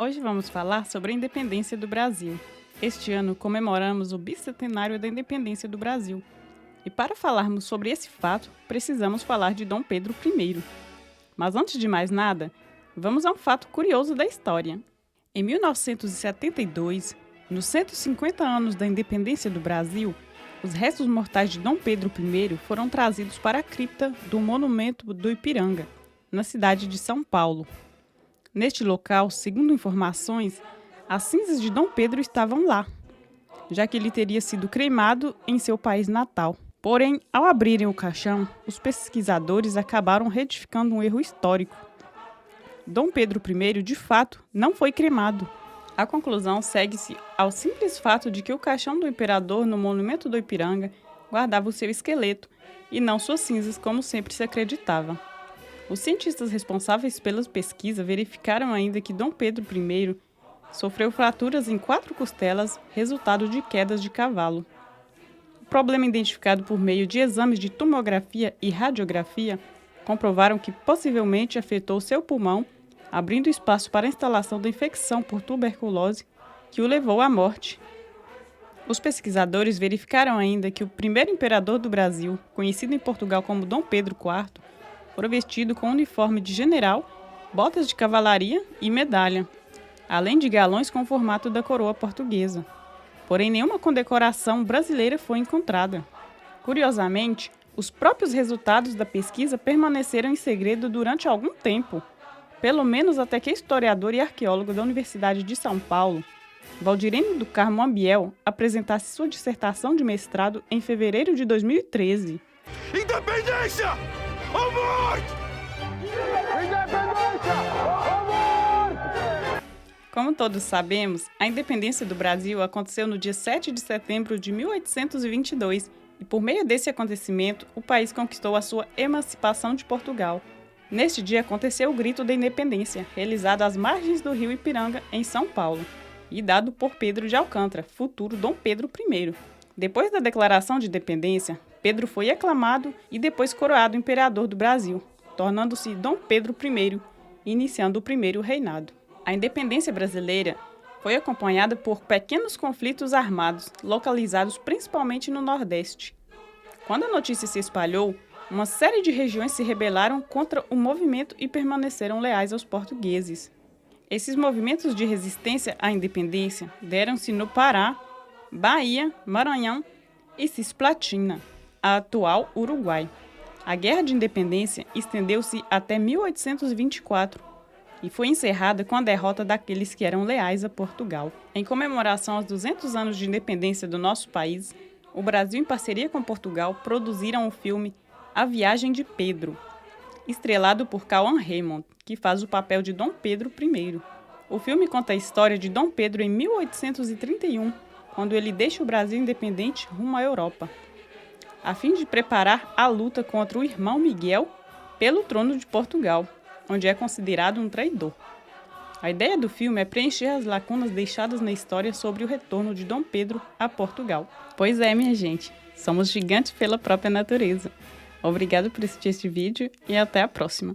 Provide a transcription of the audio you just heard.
Hoje vamos falar sobre a independência do Brasil. Este ano comemoramos o bicentenário da independência do Brasil. E para falarmos sobre esse fato, precisamos falar de Dom Pedro I. Mas antes de mais nada, vamos a um fato curioso da história. Em 1972, nos 150 anos da independência do Brasil, os restos mortais de Dom Pedro I foram trazidos para a cripta do Monumento do Ipiranga, na cidade de São Paulo. Neste local, segundo informações, as cinzas de Dom Pedro estavam lá, já que ele teria sido cremado em seu país natal. Porém, ao abrirem o caixão, os pesquisadores acabaram retificando um erro histórico. Dom Pedro I, de fato, não foi cremado. A conclusão segue-se ao simples fato de que o caixão do imperador no Monumento do Ipiranga guardava o seu esqueleto e não suas cinzas, como sempre se acreditava. Os cientistas responsáveis pela pesquisa verificaram ainda que Dom Pedro I sofreu fraturas em 4 costelas, resultado de quedas de cavalo. O problema identificado por meio de exames de tomografia e radiografia comprovaram que possivelmente afetou seu pulmão, abrindo espaço para a instalação da infecção por tuberculose, que o levou à morte. Os pesquisadores verificaram ainda que o primeiro imperador do Brasil, conhecido em Portugal como Dom Pedro IV, fora vestido com uniforme de general, botas de cavalaria e medalha, além de galões com o formato da coroa portuguesa. Porém, nenhuma condecoração brasileira foi encontrada. Curiosamente, os próprios resultados da pesquisa permaneceram em segredo durante algum tempo, pelo menos até que historiador e arqueólogo da Universidade de São Paulo, Valdirene do Carmo Ambiel, apresentasse sua dissertação de mestrado em fevereiro de 2013. Independência! Ou morte! Independência! Ou morte! Como todos sabemos, a independência do Brasil aconteceu no dia 7 de setembro de 1822 e, por meio desse acontecimento, o país conquistou a sua emancipação de Portugal. Neste dia aconteceu o Grito da Independência, realizado às margens do rio Ipiranga, em São Paulo, e dado por Pedro de Alcântara, futuro Dom Pedro I. Depois da declaração de independência, Pedro foi aclamado e depois coroado imperador do Brasil, tornando-se Dom Pedro I, iniciando o primeiro reinado. A independência brasileira foi acompanhada por pequenos conflitos armados, localizados principalmente no Nordeste. Quando a notícia se espalhou, uma série de regiões se rebelaram contra o movimento e permaneceram leais aos portugueses. Esses movimentos de resistência à independência deram-se no Pará, Bahia, Maranhão e Cisplatina, a atual Uruguai. A Guerra de Independência estendeu-se até 1824 e foi encerrada com a derrota daqueles que eram leais a Portugal. Em comemoração aos 200 anos de independência do nosso país, o Brasil, em parceria com Portugal, produziram o filme A Viagem de Pedro, estrelado por Cauã Raymond, que faz o papel de Dom Pedro I. O filme conta a história de Dom Pedro em 1831, quando ele deixa o Brasil independente rumo à Europa, a fim de preparar a luta contra o irmão Miguel pelo trono de Portugal, onde é considerado um traidor. A ideia do filme é preencher as lacunas deixadas na história sobre o retorno de Dom Pedro a Portugal. Pois é, minha gente, somos gigantes pela própria natureza. Obrigado por assistir este vídeo e até a próxima!